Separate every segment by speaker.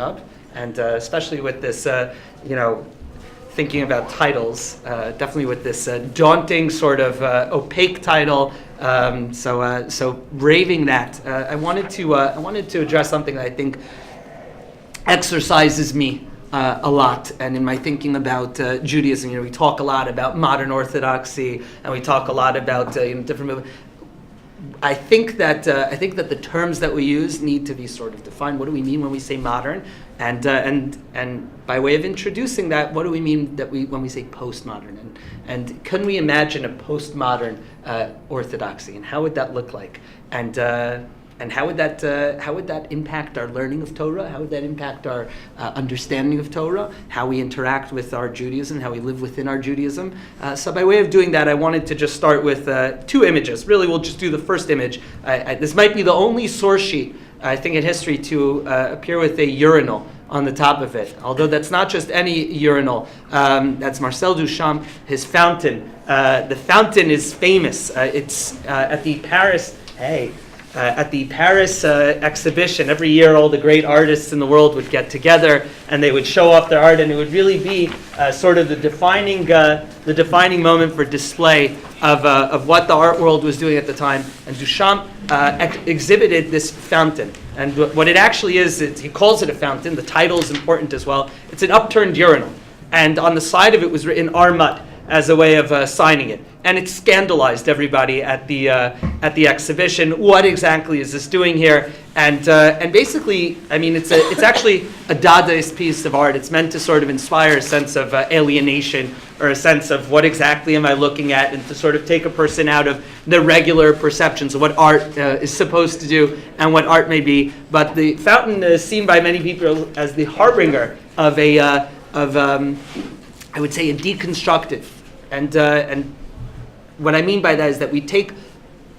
Speaker 1: up, and especially with this, thinking about titles, definitely with this daunting sort of opaque title. So braving that, I wanted to address something that I think exercises me a lot, and in my thinking about Judaism, we talk a lot about modern Orthodoxy, and we talk a lot about different movements. I think that the terms that we use need to be sort of defined. What do we mean when we say modern? And by way of introducing that, what do we mean when we say postmodern? And can we imagine a postmodern orthodoxy? And how would that look like? And how would that impact our learning of Torah? How would that impact our understanding of Torah? How we interact with our Judaism? How we live within our Judaism? So by way of doing that, I wanted to just start with two images. Really, we'll just do the first image. This might be the only source sheet, I think, in history to appear with a urinal on the top of it. Although that's not just any urinal. That's Marcel Duchamp, his fountain. The fountain is famous. It's at the Paris. At the Paris exhibition, every year all the great artists in the world would get together and they would show off their art, and it would really be sort of the defining moment for display of what the art world was doing at the time. And Duchamp exhibited this fountain. And what it actually is, he calls it a fountain. The title is important as well. It's an upturned urinal. And on the side of it was written Armut as a way of signing it. And it scandalized everybody at the exhibition. What exactly is this doing here? And basically, I mean, it's actually a Dadaist piece of art. It's meant to sort of inspire a sense of alienation, or a sense of what exactly am I looking at, and to sort of take a person out of the regular perceptions of what art is supposed to do and what art may be. But the fountain is seen by many people as the harbinger of I would say, a deconstructive. And what I mean by that is that we take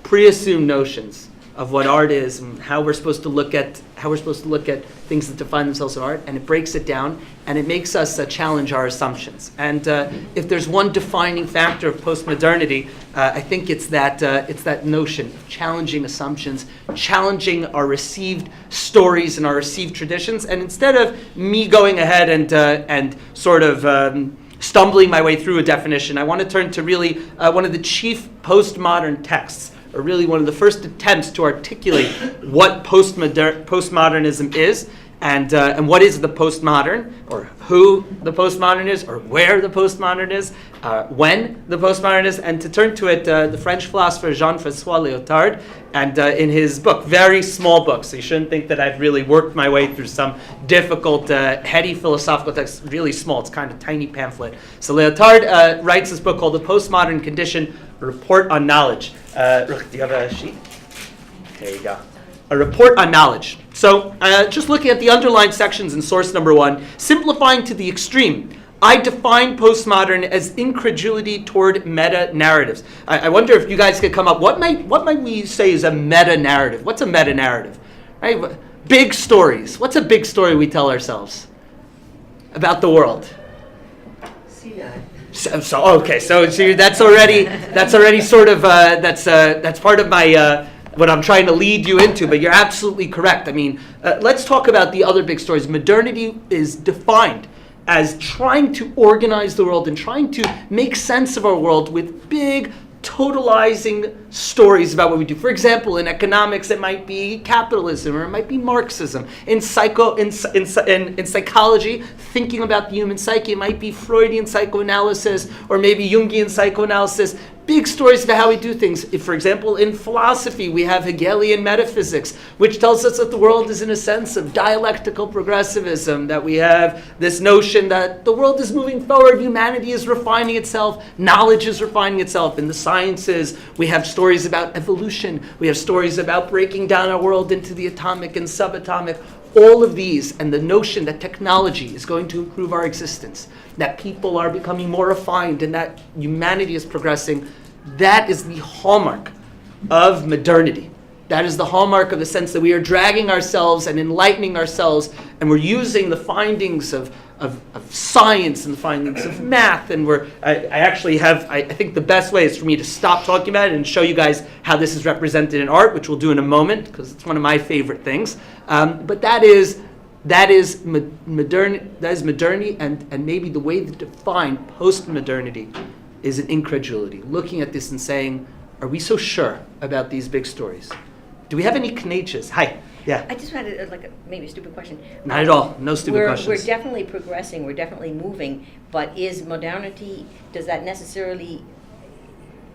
Speaker 1: pre-assumed notions of what art is and how we're supposed to look at things that define themselves in art, and it breaks it down and it makes us challenge our assumptions. And if there's one defining factor of postmodernity, I think it's that notion of challenging assumptions, challenging our received stories and our received traditions. And instead of me going ahead and sort of stumbling my way through a definition, I want to turn to really one of the chief postmodern texts, or really one of the first attempts to articulate what postmodernism is, and what is the postmodern, or who the postmodern is, or where the postmodern is, when the postmodern is, and to turn to it, the French philosopher Jean-François Lyotard, and in his book, very small book, so you shouldn't think that I've really worked my way through some difficult, heady philosophical text, really small, it's kind of a tiny pamphlet. So Lyotard writes this book called The Postmodern Condition, a Report on Knowledge. Do you have a sheet? There you go. A report on knowledge. So just looking at the underlined sections in source number 1, simplifying to the extreme, I define postmodern as incredulity toward meta-narratives. I wonder if you guys could come up, what might we say is a meta-narrative? What's a meta-narrative? Right? Big stories. What's a big story we tell ourselves about the world? So that's already sort of that's part of my what I'm trying to lead you into, but you're absolutely correct. I mean, let's talk about the other big stories. Modernity is defined as trying to organize the world and trying to make sense of our world with big, totalizing stories about what we do. For example, in economics, it might be capitalism, or it might be Marxism. In psychology, thinking about the human psyche, it might be Freudian psychoanalysis, or maybe Jungian psychoanalysis. Big stories about how we do things. If, for example, in philosophy, we have Hegelian metaphysics, which tells us that the world is in a sense of dialectical progressivism, that we have this notion that the world is moving forward, humanity is refining itself, knowledge is refining itself. In the sciences, we have stories about evolution, we have stories about breaking down our world into the atomic and subatomic. All of these, and the notion that technology is going to improve our existence, that people are becoming more refined, and that humanity is progressing, that is the hallmark of modernity. That is the hallmark of the sense that we are dragging ourselves and enlightening ourselves, and we're using the findings of science and the findings of math, and I think the best way is for me to stop talking about it and show you guys how this is represented in art, which we'll do in a moment, because it's one of my favorite things. But that is That is modern. That is modernity, and maybe the way to define post-modernity is an incredulity. Looking at this and saying, are we so sure about these big stories? Do we have any knetches? Hi. Yeah.
Speaker 2: I just had maybe a stupid question.
Speaker 1: Not at all. No stupid questions.
Speaker 2: We're definitely progressing. We're definitely moving. But is modernity, does that necessarily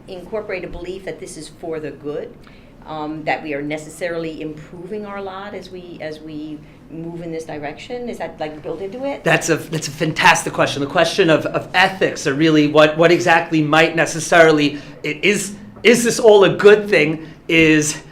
Speaker 2: incorporate a belief that this is for the good? That we are necessarily improving our lot as we move in this direction? Is that built into it?
Speaker 1: That's a fantastic question. The question of ethics, or really what exactly might necessarily is this all a good thing, is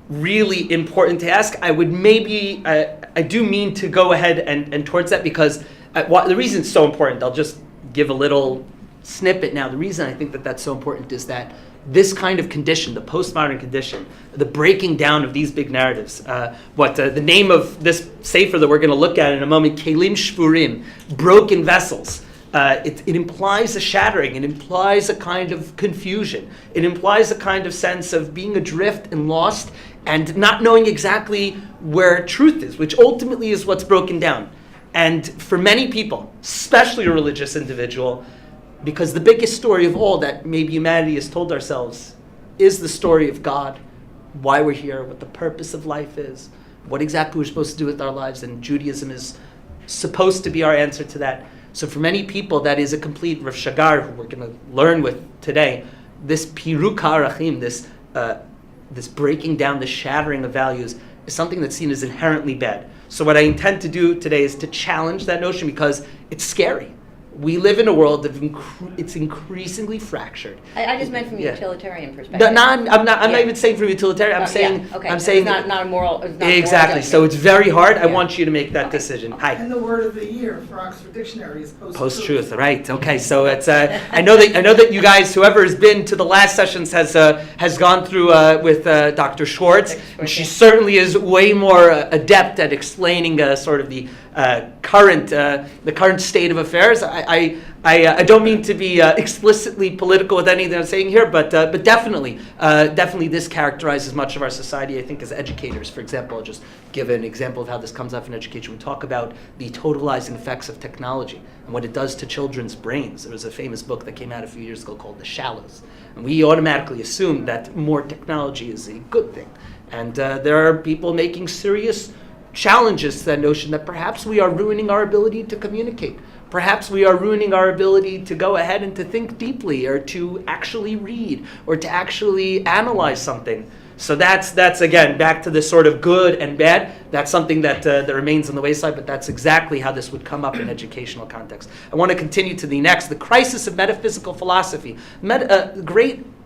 Speaker 1: really important to ask. I would maybe I do mean to go ahead and towards that, because the reason it's so important, I'll just give a little snippet now. The reason I think that that's so important is that this kind of condition, the postmodern condition, the breaking down of these big narratives, the name of this sefer that we're going to look at in a moment, Kelim Shvurim, broken vessels. It implies a shattering. It implies a kind of confusion. It implies a kind of sense of being adrift and lost and not knowing exactly where truth is, which ultimately is what's broken down. And for many people, especially a religious individual, because the biggest story of all that maybe humanity has told ourselves is the story of God, why we're here, what the purpose of life is, what exactly we're supposed to do with our lives, and Judaism is supposed to be our answer to that. So for many people, that is a complete Rav Shagar, who we're going to learn with today, this piruk ha'arachim, this breaking down, the shattering of values, is something that's seen as inherently bad. So what I intend to do today is to challenge that notion, because it's scary. We live in a world of it's increasingly fractured.
Speaker 2: I just meant from a utilitarian perspective.
Speaker 1: No, I'm not even saying from utilitarian. I'm saying I'm saying
Speaker 2: it's not a moral. It's not
Speaker 1: exactly.
Speaker 2: A moral
Speaker 1: so it's very hard. I want you to make that decision. Hi.
Speaker 3: And the word of the year for Oxford Dictionary is
Speaker 1: post-truth. Right. Okay. So it's I know that you guys, whoever has been to the last sessions, has gone through with Dr. Schwartz, and she certainly is way more adept at explaining sort of the current state of affairs. I don't mean to be explicitly political with anything I'm saying here, but definitely this characterizes much of our society, I think, as educators. For example, I'll just give an example of how this comes up in education. We talk about the totalizing effects of technology and what it does to children's brains. There was a famous book that came out a few years ago called The Shallows, and we automatically assume that more technology is a good thing. And there are people making serious challenges to that notion that perhaps we are ruining our ability to communicate. Perhaps we are ruining our ability to go ahead and to think deeply, or to actually read, or to actually analyze something. So that's again back to this sort of good and bad. That's something that remains on the wayside, but that's exactly how this would come up in educational context. I want to continue to the next, the crisis of metaphysical philosophy.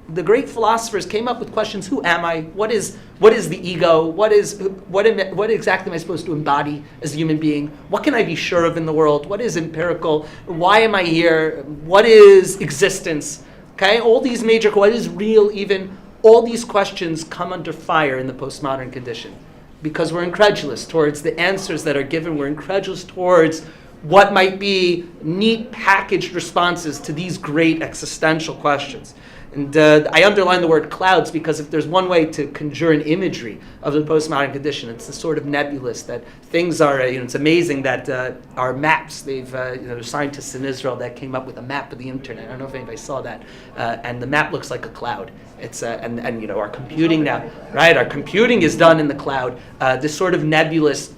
Speaker 1: The great philosophers came up with questions: who am I? What is the ego? What exactly am I supposed to embody as a human being? What can I be sure of in the world? What is empirical? Why am I here? What is existence? Okay, all these major, what is real even? All these questions come under fire in the postmodern condition, because we're incredulous towards the answers that are given. We're incredulous towards what might be neat packaged responses to these great existential questions. And I underline the word clouds, because if there's one way to conjure an imagery of the postmodern condition, it's the sort of nebulous that things are. It's amazing that our maps. There's scientists in Israel that came up with a map of the internet. I don't know if anybody saw that, and the map looks like a cloud. It's and our computing now, right? Our computing is done in the cloud. This sort of nebulous,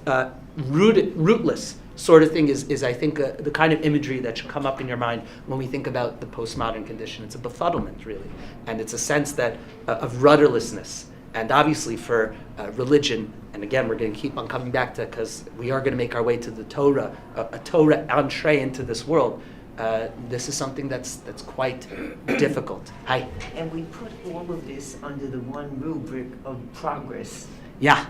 Speaker 1: rootless sort of thing is I think, the kind of imagery that should come up in your mind when we think about the postmodern condition. It's a befuddlement, really, and it's a sense that of rudderlessness. And obviously for religion, and again, we're going to keep on coming back to, because we are going to make our way to the Torah, a Torah entree into this world. This is something that's quite difficult. Hi.
Speaker 4: And we put all of this under the one rubric of progress.
Speaker 1: Yeah.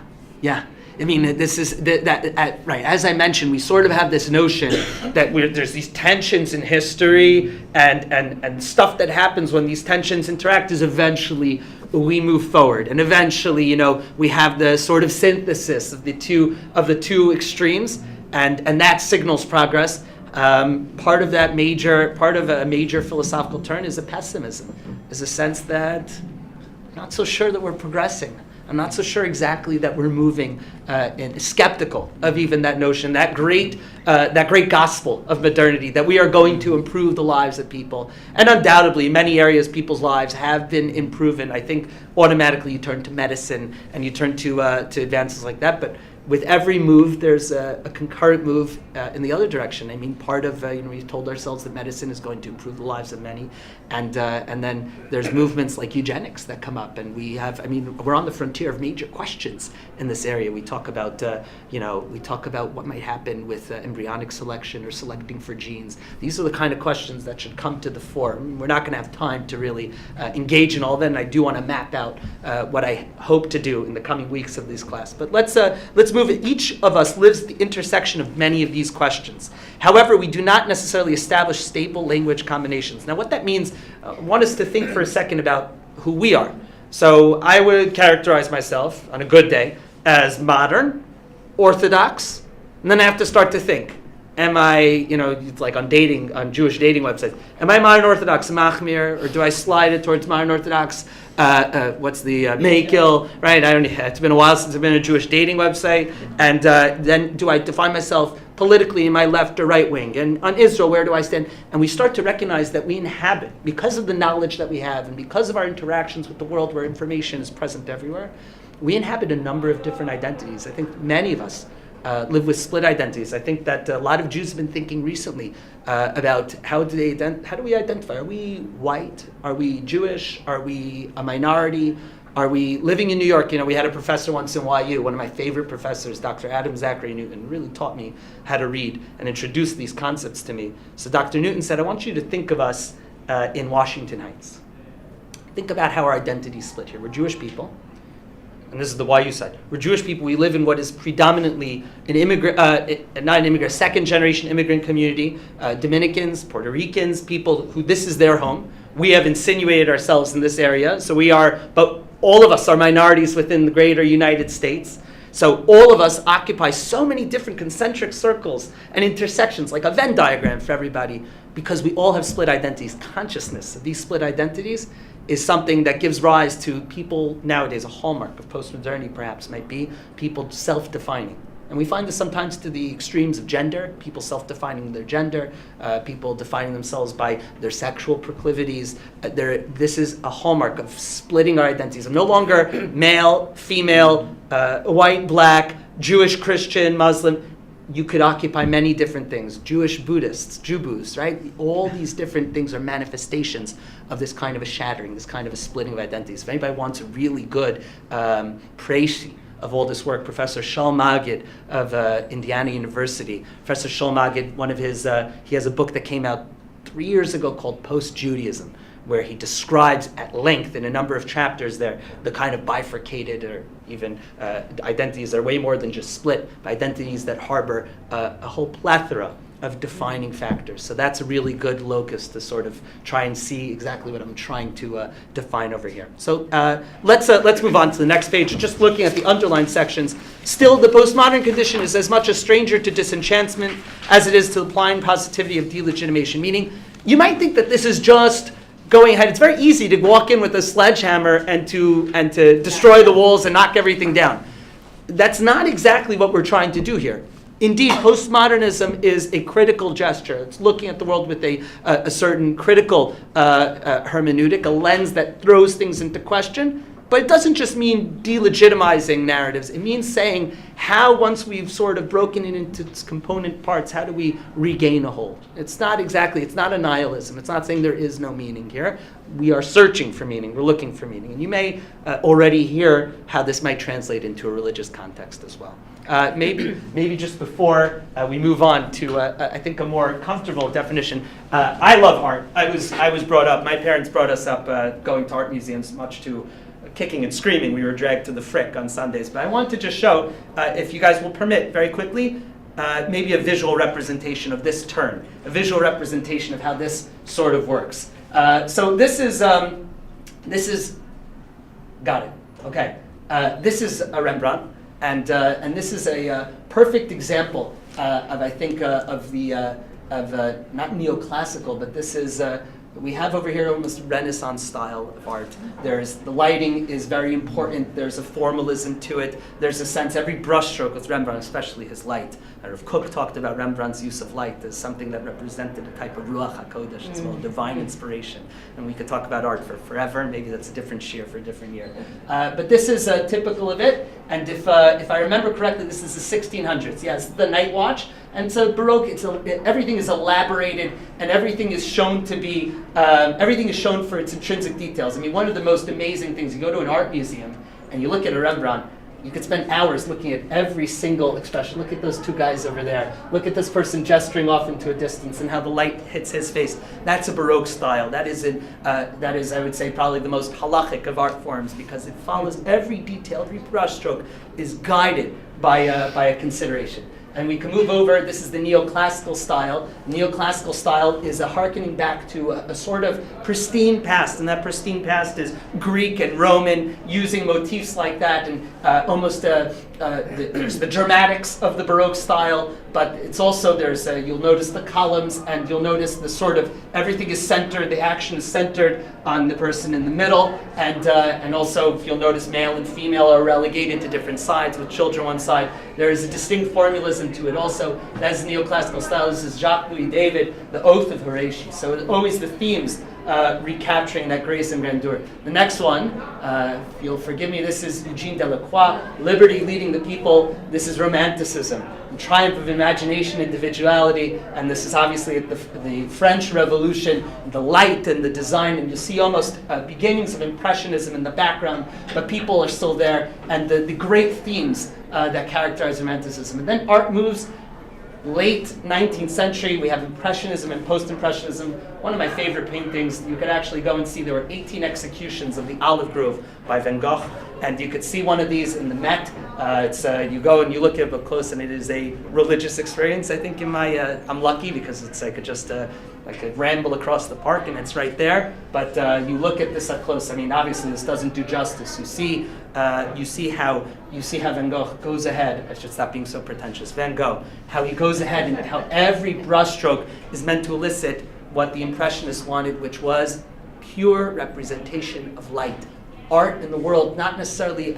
Speaker 1: I mean, this is right. As I mentioned, we sort of have this notion that there's these tensions in history, and stuff that happens when these tensions interact is eventually we move forward, and eventually, we have the sort of synthesis of the two extremes, and that signals progress. Part of a major philosophical turn is a pessimism, is a sense that I'm not so sure that we're progressing. I'm not so sure exactly that we're moving and skeptical of even that notion, that great gospel of modernity, that we are going to improve the lives of people. And undoubtedly, in many areas, people's lives have been improving. I think automatically you turn to medicine and you turn to advances like that. But with every move, there's a concurrent move in the other direction. I mean, part of, we've told ourselves that medicine is going to improve the lives of many. And then there's movements like eugenics that come up. And we're on the frontier of major questions in this area. We talk about, what might happen with embryonic selection or selecting for genes. These are the kind of questions that should come to the fore. We're not going to have time to really engage in all of that. And I do want to map out what I hope to do in the coming weeks of this class. But let's move it. Each of us lives at the intersection of many of these questions. However, we do not necessarily establish stable language combinations. Now, what that means, I want us to think for a second about who we are. So I would characterize myself, on a good day, as modern, orthodox, and then I have to start to think. Am I, like on Jewish dating websites, am I modern Orthodox machmir, or do I slide it towards modern Orthodox? What's the Meikil, right? It's been a while since I've been on a Jewish dating website. And then do I define myself politically in my left or right wing? And on Israel, where do I stand? And we start to recognize that we inhabit, because of the knowledge that we have and because of our interactions with the world where information is present everywhere, we inhabit a number of different identities. I think many of us live with split identities. I think that a lot of Jews have been thinking recently about how do we identify? Are we white? Are we Jewish? Are we a minority? Are we living in New York? We had a professor once in YU, one of my favorite professors, Dr. Adam Zachary Newton, really taught me how to read and introduced these concepts to me. So Dr. Newton said, I want you to think of us in Washington Heights. Think about how our identities split here. We're Jewish people. And this is the YU side. We're Jewish people. We live in what is predominantly second-generation immigrant community, Dominicans, Puerto Ricans, people who this is their home. We have insinuated ourselves in this area, but all of us are minorities within the greater United States. So all of us occupy so many different concentric circles and intersections, like a Venn diagram for everybody, because we all have split identities. Consciousness of these split identities is something that gives rise to people nowadays. A hallmark of postmodernity perhaps might be people self-defining. And we find this sometimes to the extremes of gender, people self-defining their gender, people defining themselves by their sexual proclivities. This is a hallmark of splitting our identities. I'm no longer male, female, white, black, Jewish, Christian, Muslim. You could occupy many different things. Jewish Buddhists, Jubus, right? All these different things are manifestations of this kind of a shattering, this kind of a splitting of identities. If anybody wants a really good précis of all this work, Professor Shal Magid of Indiana University, Professor Shal Magid, he has a book that came out 3 years ago called Post-Judaism, where he describes at length in a number of chapters there the kind of bifurcated or even identities that are way more than just split, but identities that harbor a whole plethora of defining factors. So that's a really good locus to sort of try and see exactly what I'm trying to define over here. So let's move on to the next page. Just looking at the underlined sections, still the postmodern condition is as much a stranger to disenchantment as it is to the blind positivity of delegitimation, meaning you might think that this is just going ahead. It's very easy to walk in with a sledgehammer and to destroy the walls and knock everything down. That's not exactly what we're trying to do here. Indeed, postmodernism is a critical gesture. It's looking at the world with a certain critical hermeneutic, a lens that throws things into question. But it doesn't just mean delegitimizing narratives. It means saying how, once we've sort of broken it into its component parts, how do we regain a hold? It's not a nihilism. It's not saying there is no meaning here. We are searching for meaning. We're looking for meaning. And you may already hear how this might translate into a religious context as well. Maybe just before we move on to, I think, a more comfortable definition. I love art. I was brought up, my parents brought us up going to art museums, much to kicking and screaming. We were dragged to the Frick on Sundays. But I want to just show, if you guys will permit, very quickly, maybe a visual representation of this turn, a visual representation of how this sort of works. So this is, got it, okay. This is a Rembrandt, and this is a perfect example of, I think, of not neoclassical, but this is We have over here almost Renaissance style of art. There's the lighting is very important. There's a formalism to it. There's a sense, every brushstroke with Rembrandt, especially his light. Rav Kook talked about Rembrandt's use of light as something that represented a type of ruach hakodesh, it's called divine inspiration. And we could talk about art for forever. Maybe that's a different shiur for a different year. But this is typical of it. And if I remember correctly, this is the 1600s. Yes, the Night Watch. And so Baroque, everything is elaborated and everything is shown to be, everything is shown for its intrinsic details. I mean, one of the most amazing things, you go to an art museum and you look at a Rembrandt, you could spend hours looking at every single expression. Look at those two guys over there. Look at this person gesturing off into a distance and how the light hits his face. That's a Baroque style. That is, I would say, probably the most halachic of art forms because it follows every detail, every brushstroke is guided by a consideration. And we can move over, this is the neoclassical style. Neoclassical style is a hearkening back to a sort of pristine past, and that pristine past is Greek and Roman, using motifs like that, and almost there's the dramatics of the Baroque style, but it's also, you'll notice the columns, and you'll notice the sort of, everything is centered, the action is centered on the person in the middle, and also, if you'll notice, male and female are relegated to different sides, with children one side. There is a distinct formalism to it also. That's neoclassical style. This is Jacques Louis David, the Oath of Horatii. So it's always the themes recapturing that grace and grandeur. The next one, if you'll forgive me, this is Eugene Delacroix, Liberty Leading the People. This is Romanticism, the triumph of imagination, individuality, and this is obviously at the French Revolution, the light and the design, and you see almost beginnings of Impressionism in the background, but people are still there, and the great themes that characterize Romanticism. And then art moves. Late 19th century, we have Impressionism and Post-Impressionism. One of my favorite paintings, you could actually go and see, there were 18 executions of the Olive Grove by Van Gogh, and you could see one of these in the Met. You go and you look at it up close, and it is a religious experience. I think I'm lucky because it's I could ramble across the park and it's right there. But you look at this up close. I mean, obviously this doesn't do justice. You see how Van Gogh goes ahead. I should stop being so pretentious. Van Gogh, how he goes ahead and how every brushstroke is meant to elicit what the Impressionists wanted, which was pure representation of light. Art in the world, not necessarily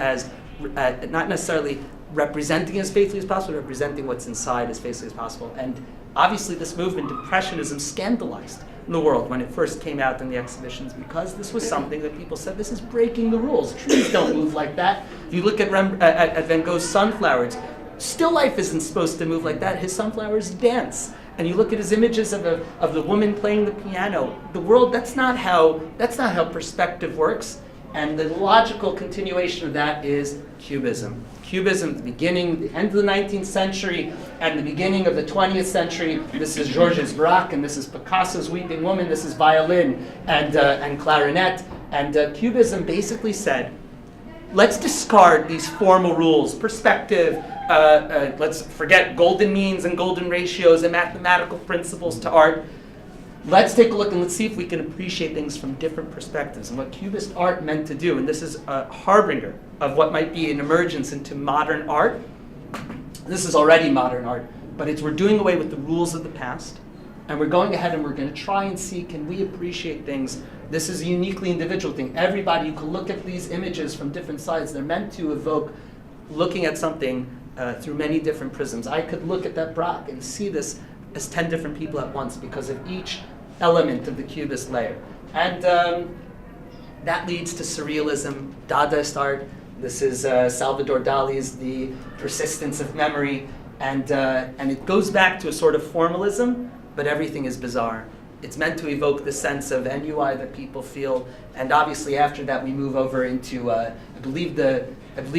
Speaker 1: representing as faithfully as possible, representing what's inside as faithfully as possible. And obviously this movement, Impressionism, scandalized the world when it first came out in the exhibitions because this was something that people said, this is breaking the rules. Trees don't move like that. If you look at Van Gogh's sunflowers, still life isn't supposed to move like that. His sunflowers dance. And you look at his images of the woman playing the piano. The world, that's not how perspective works. And the logical continuation of that is Cubism. Cubism at the beginning, the end of the 19th century, and the beginning of the 20th century. This is Georges Braque, and this is Picasso's Weeping Woman. This is violin and clarinet. And Cubism basically said, let's discard these formal rules, perspective. Let's forget golden means and golden ratios and mathematical principles to art. Let's take a look and let's see if we can appreciate things from different perspectives and what Cubist art meant to do. And this is a harbinger of what might be an emergence into modern art. This is already modern art, but we're doing away with the rules of the past, and we're going ahead and we're going to try and see, can we appreciate things? This is a uniquely individual thing. Everybody, you can look at these images from different sides. They're meant to evoke looking at something through many different prisms. I could look at that Braque and see this as 10 different people at once because of each element of the Cubist layer. And that leads to surrealism, Dadaist art. This is Salvador Dali's The Persistence of Memory. And it goes back to a sort of formalism, but everything is bizarre. It's meant to evoke the sense of ennui that people feel. And obviously after that we move over into, I believe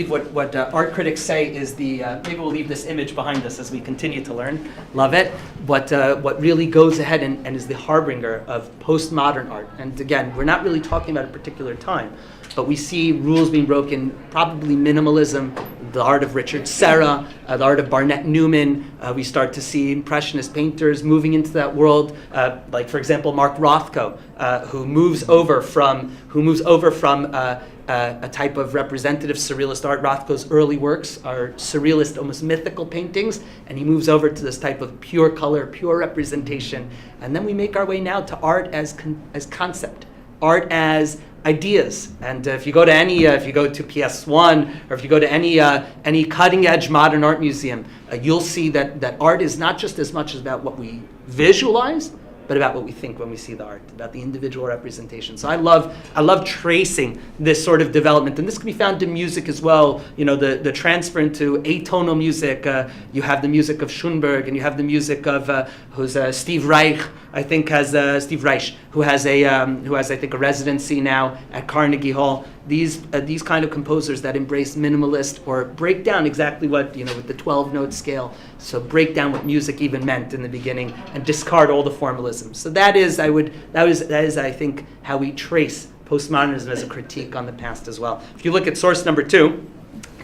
Speaker 1: what art critics say is maybe we'll leave this image behind us as we continue to learn. Love it. What really goes ahead and is the harbinger of postmodern art. And again, we're not really talking about a particular time. but we see rules being broken, probably minimalism, the art of Richard Serra, the art of Barnett Newman. We start to see Impressionist painters moving into that world, like for example Mark Rothko, who moves over from a type of representative surrealist art. Rothko's early works are surrealist, almost mythical paintings, and he moves over to this type of pure color, pure representation. And then we make our way now to art as concept, art as ideas. And if you go to PS1, or if you go to any cutting-edge modern art museum, you'll see that art is not just as much about what we visualize, but about what we think when we see the art, about the individual representation. So I love tracing this sort of development, and this can be found in music as well. You know, the transfer into atonal music. You have the music of Schoenberg, and you have the music of Steve Reich. I think Steve Reich, who has I think a residency now at Carnegie Hall. These kind of composers that embrace minimalist or break down exactly what, with the 12-note scale. So break down what music even meant in the beginning and discard all the formalism. So that is I think how we trace postmodernism as a critique on the past as well. If you look at source number 2,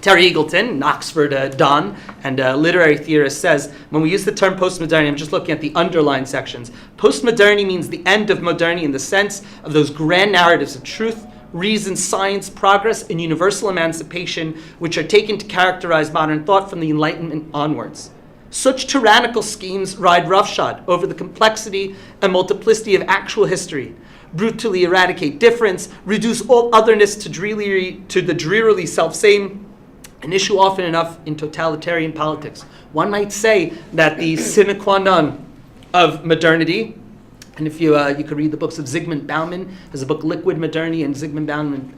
Speaker 1: Terry Eagleton, an Oxford Don and a literary theorist, says, when we use the term postmodernity, I'm just looking at the underlined sections, postmodernity means the end of modernity in the sense of those grand narratives of truth, reason, science, progress, and universal emancipation, which are taken to characterize modern thought from the Enlightenment onwards. Such tyrannical schemes ride roughshod over the complexity and multiplicity of actual history, brutally eradicate difference, reduce all otherness to the drearily self-same, an issue often enough in totalitarian politics. One might say that the sine qua non of modernity, and if you could read the books of Zygmunt Bauman, there's a book Liquid Modernity, and Zygmunt Bauman,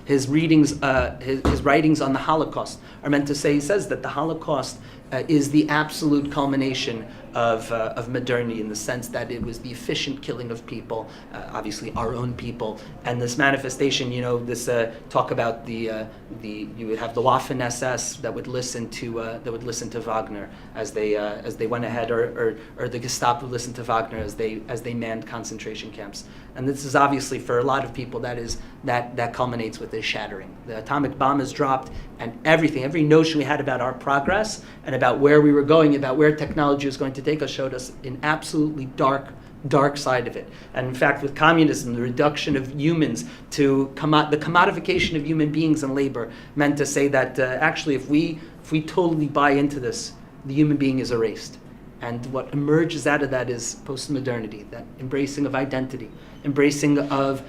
Speaker 1: his writings on the Holocaust are meant to say, he says that the Holocaust is the absolute culmination of modernity, in the sense that it was the efficient killing of people, obviously our own people, and this manifestation. This talk about you would have the Waffen SS that would listen to Wagner as they went ahead, or the Gestapo would listen to Wagner as they manned concentration camps. And this is obviously, for a lot of people, that culminates with this shattering. The atomic bomb is dropped, and every notion we had about our progress and about where we were going, about where technology was going to take us, showed us an absolutely dark side of it. And in fact, with communism, the reduction of humans to the commodification of human beings and labor meant to say that actually, if we totally buy into this, the human being is erased. And what emerges out of that is postmodernity, that embracing of identity, embracing of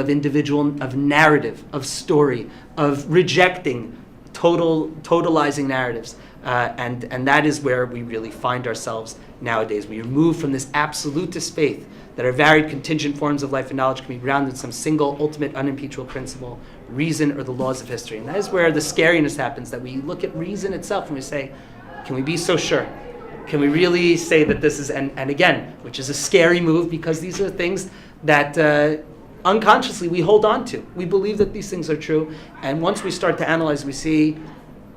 Speaker 1: individual, of narrative, of story, of rejecting totalizing narratives. And that is where we really find ourselves nowadays. We move from this absolutist faith that our varied contingent forms of life and knowledge can be grounded in some single, ultimate, unimpeachable principle, reason, or the laws of history. And that is where the scariness happens, that we look at reason itself and we say, can we be so sure? Can we really say that this is, and again, which is a scary move, because these are things that unconsciously we hold on to. We believe that these things are true, and once we start to analyze, we see,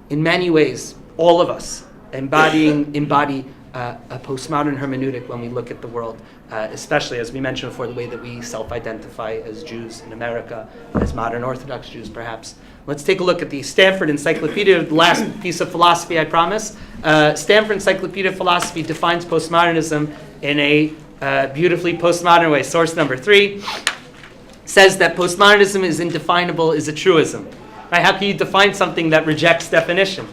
Speaker 1: in many ways, all of us embody a postmodern hermeneutic when we look at the world, especially, as we mentioned before, the way that we self-identify as Jews in America, as modern Orthodox Jews, perhaps. Let's take a look at the Stanford Encyclopedia, the last piece of philosophy, I promise. Stanford Encyclopedia of Philosophy defines postmodernism in a beautifully postmodern way. Source number 3 says that postmodernism is indefinable, is a truism. Right? How can you define something that rejects definition?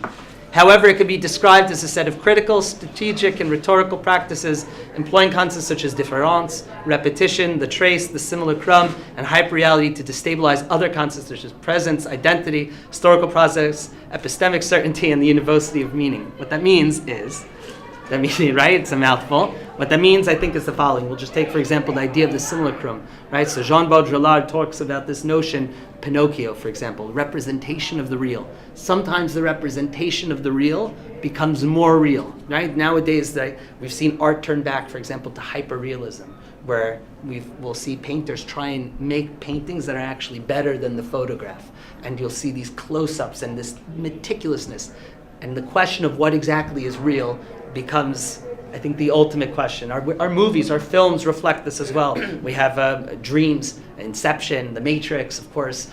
Speaker 1: However, it can be described as a set of critical, strategic, and rhetorical practices employing concepts such as difference, repetition, the trace, the simulacrum, and hyperreality to destabilize other concepts such as presence, identity, historical process, epistemic certainty, and the universality of meaning. What that means is, right? It's a mouthful. What that means, I think, is the following. We'll just take, for example, the idea of the simulacrum, right? So Jean Baudrillard talks about this notion, Pinocchio, for example, representation of the real. Sometimes the representation of the real becomes more real, right? Nowadays, we've seen art turn back, for example, to hyperrealism, where we'll see painters try and make paintings that are actually better than the photograph. And you'll see these close-ups and this meticulousness. And the question of what exactly is real becomes I think the ultimate question. Our movies, our films reflect this as well. We have dreams, Inception, The Matrix, of course.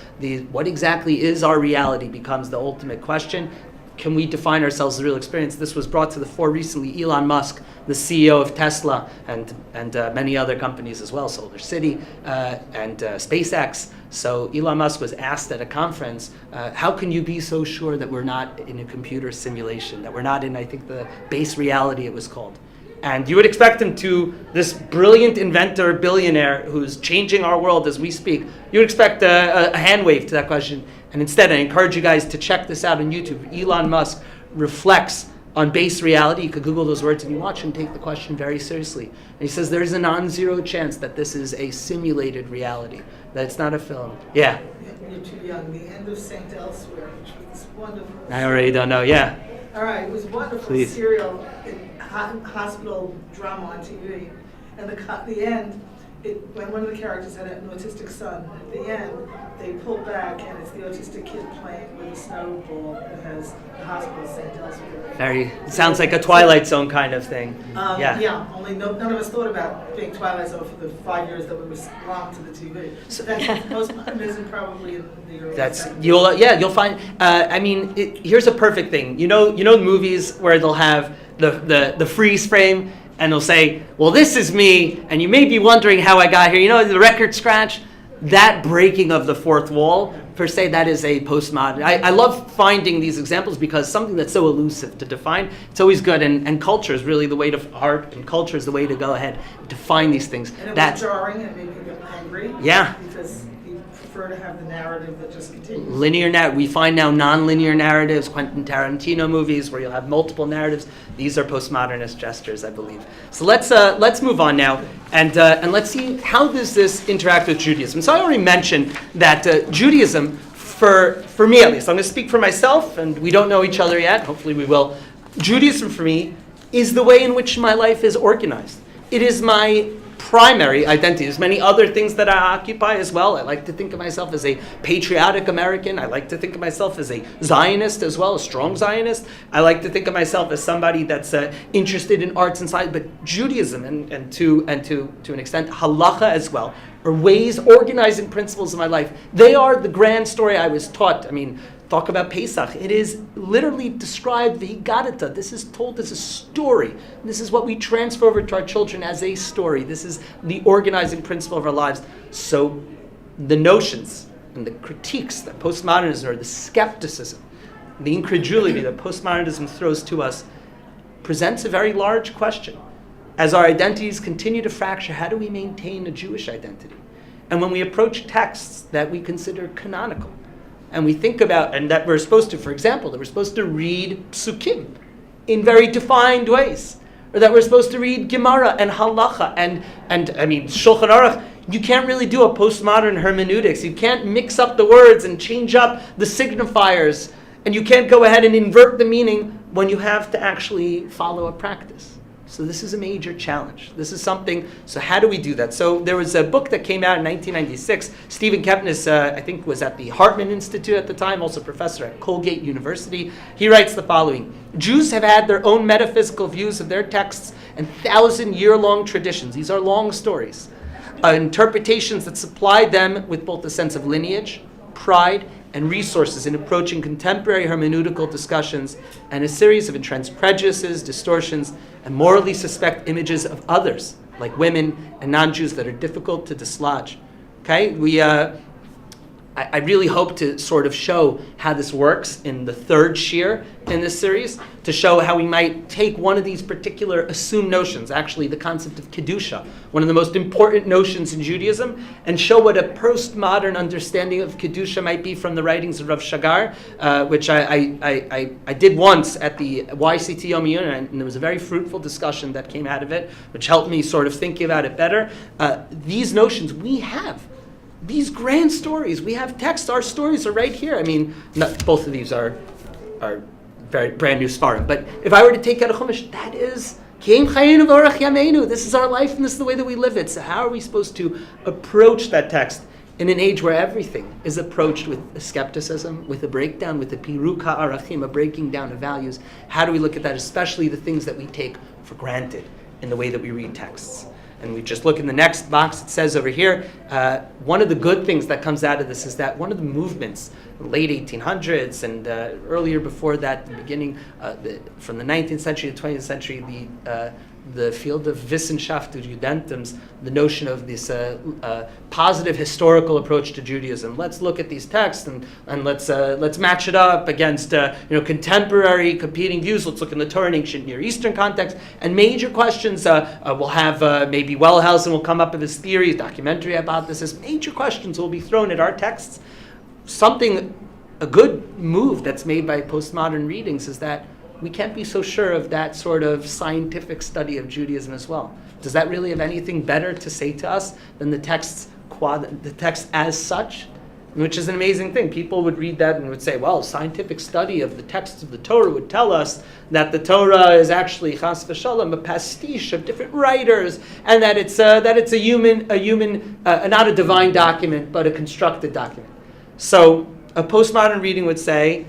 Speaker 1: What exactly is our reality becomes the ultimate question. Can we define ourselves as a real experience? This was brought to the fore recently. Elon Musk, the CEO of Tesla and many other companies as well, Solar City and SpaceX. So Elon Musk was asked at a conference, how can you be so sure that we're not in a computer simulation, that we're not in, I think, the base reality it was called? And you would expect him to, this brilliant inventor, billionaire who's changing our world as we speak, you would expect a hand wave to that question. And instead, I encourage you guys to check this out on YouTube. Elon Musk reflects on base reality. You could Google those words and you watch him take the question very seriously. And he says there's a non-zero chance that this is a simulated reality, that it's not a film. Yeah?
Speaker 3: You're too young. The end of St. Elsewhere, which was wonderful.
Speaker 1: I already don't know, yeah.
Speaker 3: All right, it was wonderful.
Speaker 1: Please.
Speaker 3: Serial hospital drama on TV. And the end, when one of the characters had an autistic son, at the end, they pull back and it's the autistic kid playing with a snowball that has the hospital St. Elsewhere.
Speaker 1: Sounds like a Twilight Zone kind of thing.
Speaker 3: Yeah, only none of us thought about being Twilight Zone for the 5 years that we were belonged to the TV. So that's postmodernism probably in the early 70s.
Speaker 1: You'll find. Here's a perfect thing. You know movies where they'll have the freeze frame and they'll say, well, this is me, and you may be wondering how I got here. You know, the record scratch, that breaking of the fourth wall, per se, that is a postmodern. I love finding these examples because something that's so elusive to define, it's always good, and culture is really the way to, art and culture is the way to go ahead and define these things.
Speaker 3: And it was jarring and made people angry.
Speaker 1: Yeah.
Speaker 3: Because you prefer to have the narrative that just continues.
Speaker 1: Linear narrative. We find now non-linear narratives, Quentin Tarantino movies where you'll have multiple narratives. These are postmodernist gestures, I believe. So let's move on now and let's see how does this interact with Judaism. So I already mentioned that Judaism, for me at least, I'm going to speak for myself, and we don't know each other yet. Hopefully we will. Judaism for me is the way in which my life is organized. It is my primary identity. There's many other things that I occupy as well. I like to think of myself as a patriotic American. I like to think of myself as a Zionist as well, a strong Zionist. I like to think of myself as somebody that's interested in arts and science. But Judaism and to an extent halacha as well are ways, organizing principles of my life. They are the grand story I was taught. I mean, talk about Pesach. It is literally described, v'higadata. This is told as a story. This is what we transfer over to our children as a story. This is the organizing principle of our lives. So the notions and the critiques that postmodernism, or the skepticism, the incredulity that postmodernism throws to us, presents a very large question. As our identities continue to fracture, how do we maintain a Jewish identity? And when we approach texts that we consider canonical, and we think about, and that we're supposed to, for example, that we're supposed to read psukim in very defined ways, or that we're supposed to read Gemara and Halacha and Shulchan Aruch. You can't really do a postmodern hermeneutics. You can't mix up the words and change up the signifiers, and you can't go ahead and invert the meaning when you have to actually follow a practice. So this is a major challenge. This is something, so how do we do that? So there was a book that came out in 1996. Stephen Kepnes, I think, was at the Hartman Institute at the time, also professor at Colgate University. He writes the following: Jews have had their own metaphysical views of their texts and 1,000-year-long traditions. These are long stories. Interpretations that supply them with both a sense of lineage, pride, and resources in approaching contemporary hermeneutical discussions, and a series of entrenched prejudices, distortions, and morally suspect images of others, like women and non-Jews, that are difficult to dislodge. Okay, I really hope to sort of show how this works in the third shir in this series, to show how we might take one of these particular assumed notions, actually the concept of Kedusha, one of the most important notions in Judaism, and show what a postmodern understanding of Kedusha might be from the writings of Rav Shagar, which I did once at the YCT Yom Yonah, and there was a very fruitful discussion that came out of it, which helped me sort of think about it better. These notions we have. These grand stories, we have texts, our stories are right here. I mean, both of these are very brand new Sfarim. But if I were to take out a Chumash, that is K'im Chayenu V'Orach Yameinu. This is our life and this is the way that we live it. So how are we supposed to approach that text in an age where everything is approached with a skepticism, with a breakdown, with a Piruk HaArachim, a breaking down of values? How do we look at that, especially the things that we take for granted in the way that we read texts. And we just look in the next box, it says over here, one of the good things that comes out of this is that one of the movements, late 1800s and earlier before that, the beginning, from the 19th century to 20th century, the field of Wissenschaft und Judentums, the notion of this positive historical approach to Judaism. Let's look at these texts and let's match it up against contemporary competing views. Let's look in the Torah and ancient Near Eastern context. And major questions we'll have maybe Wellhausen will come up with his theories, documentary about this. Major questions will be thrown at our texts. A good move that's made by postmodern readings is that we can't be so sure of that sort of scientific study of Judaism as well. Does that really have anything better to say to us than the text as such? Which is an amazing thing. People would read that and would say, well, scientific study of the texts of the Torah would tell us that the Torah is actually chas v'shalom, a pastiche of different writers, and that it's a human, not a divine document, but a constructed document. So a postmodern reading would say,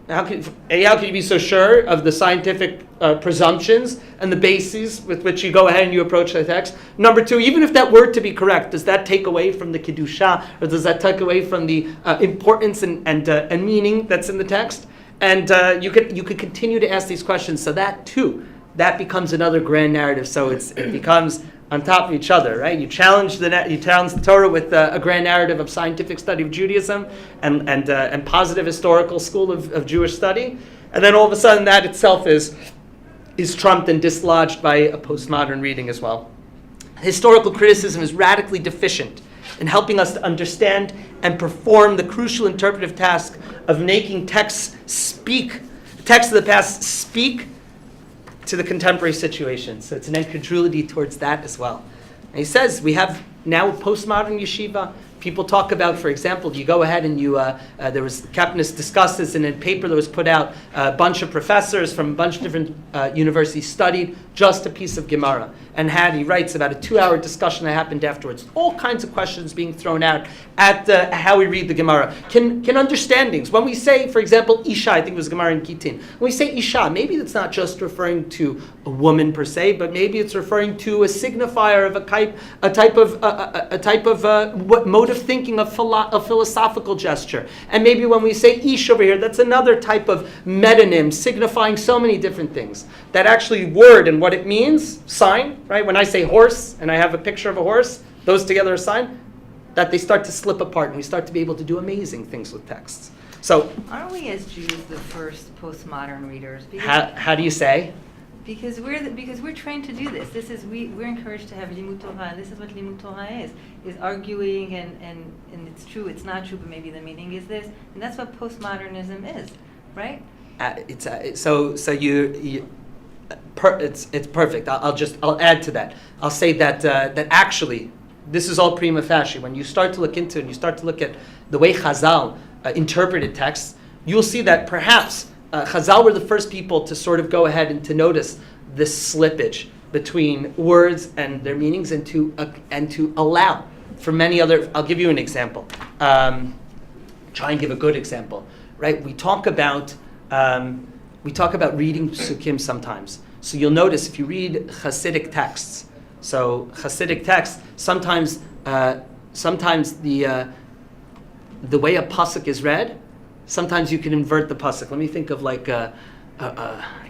Speaker 1: how can you be so sure of the scientific presumptions and the bases with which you go ahead and you approach the text? Number two, even if that were to be correct, does that take away from the kedusha, or does that take away from the importance and meaning that's in the text? And you could continue to ask these questions. So that becomes another grand narrative. So it becomes on top of each other, right? You challenge the Torah with a grand narrative of scientific study of Judaism and positive historical school of Jewish study, and then all of a sudden that itself is trumped and dislodged by a postmodern reading as well. Historical criticism is radically deficient in helping us to understand and perform the crucial interpretive task of making texts of the past speak to the contemporary situation. So it's an incredulity towards that as well. And he says we have now a postmodern yeshiva. People talk about, for example, you go ahead and Kapnis discusses in a paper that was put out, a bunch of professors from a bunch of different universities studied just a piece of Gemara. And he writes about a 2-hour discussion that happened afterwards. All kinds of questions being thrown out at how we read the Gemara. Can understandings, when we say, for example, Isha, I think it was Gemara in Gitin. When we say Isha, maybe it's not just referring to a woman per se, but maybe it's referring to a signifier of a type of what mode of thinking, of philosophical gesture. And maybe when we say Ish over here, that's another type of metonym signifying so many different things. That actually word and what it means, sign, right? When I say horse and I have a picture of a horse, those together are sign, that they start to slip apart and we start to be able to do amazing things with texts. So,
Speaker 5: aren't we as Jews the first postmodern readers?
Speaker 1: How do you say?
Speaker 5: Because we're trained to do this. We're encouraged to have limud Torah, and this is what limud Torah is arguing and it's true, it's not true, but maybe the meaning is this, and that's what postmodernism is, right?
Speaker 1: It's perfect. I'll add to that. I'll say that actually this is all prima facie. When you start to look into it, and you start to look at the way Chazal interpreted texts, you'll see that perhaps Chazal were the first people to sort of go ahead and to notice this slippage between words and their meanings, and to allow for many other. I'll give you an example. Try and give a good example, right? We talk about reading psukim sometimes. So you'll notice if you read Hasidic texts. So Hasidic texts sometimes the way a pasuk is read. Sometimes you can invert the pasuk. Let me think of I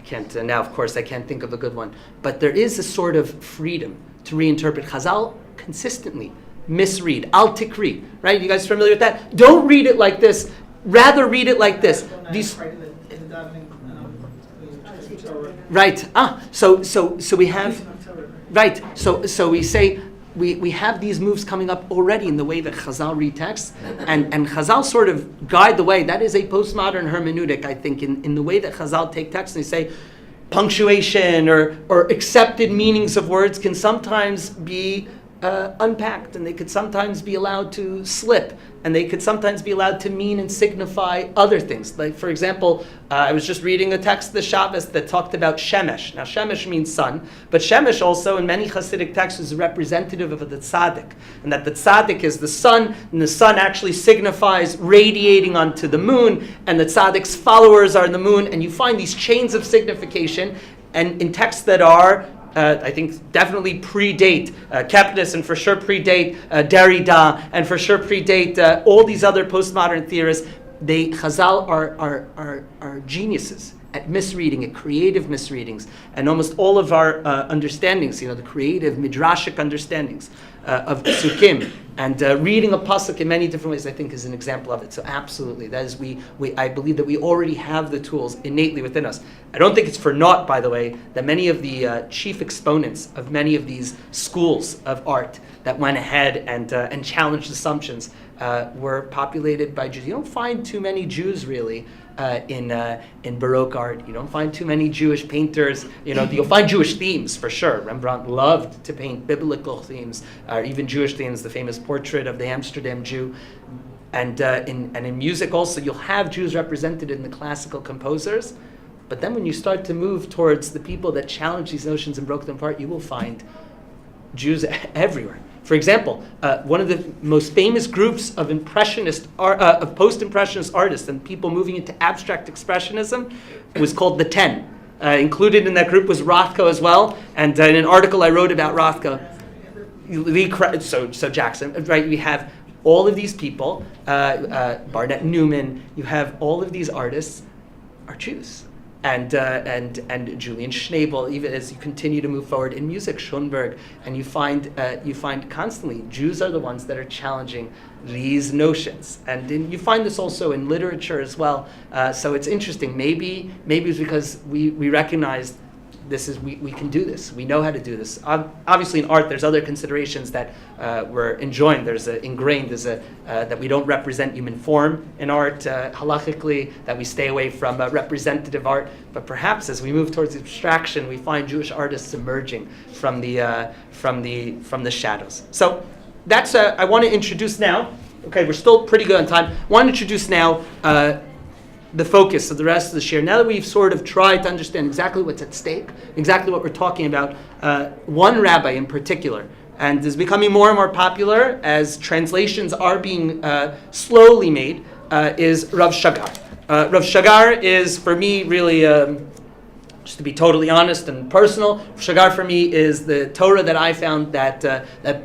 Speaker 1: can't now. Of course, I can't think of a good one. But there is a sort of freedom to reinterpret. Chazal consistently misread. Al tikri, right? You guys familiar with that? Don't read it like this. Rather read it like this. These. Right. So we have. Right. So we say. We have these moves coming up already in the way that Chazal read texts, and Chazal sort of guide the way. That is a postmodern hermeneutic, I think, in the way that Chazal take texts, and they say punctuation or accepted meanings of words can sometimes be unpacked, and they could sometimes be allowed to slip, and they could sometimes be allowed to mean and signify other things. Like, for example, I was just reading a text this Shabbos that talked about Shemesh. Now, Shemesh means sun, but Shemesh also in many Hasidic texts is representative of the tzaddik, and that the tzaddik is the sun, and the sun actually signifies radiating onto the moon, and the tzaddik's followers are the moon, and you find these chains of signification. and in texts that are, I think, definitely predate Kepnis, and for sure predate Derrida, and for sure predate all these other postmodern theorists. Chazal are geniuses at misreading, at creative misreadings, and almost all of our understandings, the creative midrashic understandings of psukim, and reading a pasuk in many different ways, I think, is an example of it. So absolutely, that is I believe that we already have the tools innately within us. I don't think it's for naught, by the way, that many of the chief exponents of many of these schools of art that went ahead and challenged assumptions were populated by Jews. You don't find too many Jews really in Baroque art. You don't find too many Jewish painters. You'll find Jewish themes for sure. Rembrandt loved to paint biblical themes, or even Jewish themes. The famous portrait of the Amsterdam Jew, and in music also, you'll have Jews represented in the classical composers. But then when you start to move towards the people that challenge these notions and broke them apart, you will find Jews everywhere. For example, one of the most famous groups of of post-impressionist artists and people moving into abstract expressionism was called the Ten. Included in that group was Rothko as well. And in an article I wrote about Rothko, so Jackson, right? We have all of these people, Barnett Newman. You have all of these artists are Jews. And Julian Schnabel, even as you continue to move forward in music, Schoenberg, and you find constantly Jews are the ones that are challenging these notions, and you find this also in literature as well. So it's interesting. Maybe it's because we recognize we can do this. We know how to do this. Obviously, in art, there's other considerations that we're enjoined. There's ingrained. That we don't represent human form in art halachically. That we stay away from representative art. But perhaps as we move towards abstraction, we find Jewish artists emerging from the shadows. So that's. I want to introduce now. Okay, we're still pretty good on time. I want to introduce now. The focus of the rest of the share. Now that we've sort of tried to understand exactly what's at stake, exactly what we're talking about, one rabbi in particular, and is becoming more and more popular as translations are being slowly made, is Rav Shagar. Rav Shagar is, for me, really, just to be totally honest and personal, Shagar for me is the Torah that I found that